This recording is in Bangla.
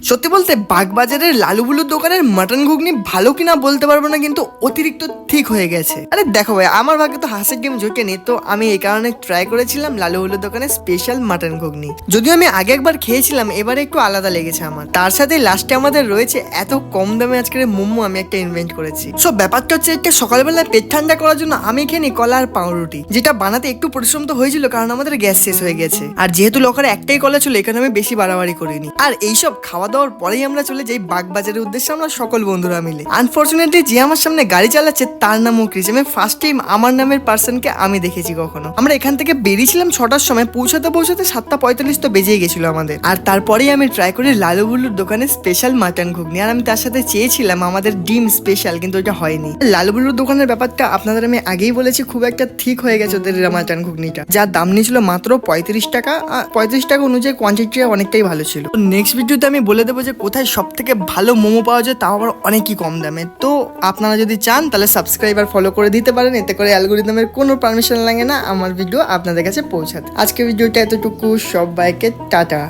সত্যি বলতে বাগবাজারের লালুবুলুর দোকানের মাটন ঘুগনি ভালো কিনা বলতে পারবো না, কিন্তু অতিরিক্ত ঠিক হয়ে গেছে। আরে দেখো ভাই, আমার ভাগ্যে তো হাঁসের ডিম জোটেনি, তো আমি এই কারণে ট্রাই করেছিলাম লালুবুলুর দোকানের স্পেশাল মাটন ঘুগনি। যদিও আমি আগে একবার খেয়েছিলাম, এবারে একটু আলাদা লেগেছে আমার। তার সাথে লাস্টে আমাদের রয়েছে এত কম দামে আজকের মোমো আমি একটা ইনভেন্ট করেছি। সো ব্যাপারটা হচ্ছে, একটা সকালবেলা পেট ঠান্ডা করার জন্য আমি খেয়ে নিই কলা আর পাউরুটি, যেটা বানাতে একটু পরিশ্রম তো হয়েছিল কারণ আমাদের গ্যাস শেষ হয়ে গেছে। আর যেহেতু লকারে একটাই কলা ছিল, এখানে আমি বেশি বাড়াবাড়ি করিনি। আর এইসব খাওয়া দাওয়ার পরেই আমরা চলে যাই বাগবাজারের উদ্দেশ্যে, আমরা সকল বন্ধুরা মিলে। আনফরচুনেটলি যে আমার সামনে গাড়ি চালাচ্ছে তার নামও ক্রিস। আমি ফার্স্ট টাইম আমার নামের পার্সনকে আমি দেখেছি কখনো। আমরা এখান থেকে বেরিয়েছিলাম 6টার সময়, পৌঁছাতে 7:45 তো বেজেই গেছিল আমাদের। আর তারপরেই আমি ট্রাই করি লালুবুলুর দোকানে স্পেশাল মাটন ঘুগনি। আর আমি তার সাথে চেয়েছিলাম আমাদের ডিম স্পেশাল, কিন্তু ওটা হয়নি। লালুবুলুর দোকানের ব্যাপারটা আপনাদের আমি আগেই বলেছি, খুব একটা ঠিক হয়ে গেছে ওদের মাটন ঘুগনিটা। যার দাম নিয়েছিল মাত্র 35 টাকা। 35 টাকা অনুযায়ী কোয়ান্টিটিটা অনেকটাই ভালো ছিল। নেক্সট ভিডিওতে আমি বলে দেবো যে কোথায় সব থেকে ভালো মোমো পাওয়া যায়, তাও আবার অনেকই কম দামে। তো আপনারা যদি চান তাহলে সাবস্ক্রাইব আর ফলো করে দিতে পারেন, এতে করে অ্যালগোরিদমের কোনো পারমিশন লাগে না আমার ভিডিও আপনাদের কাছে পৌঁছাতে। আজকে ভিডিওটা এতটুকু, সবাইকে টাটা।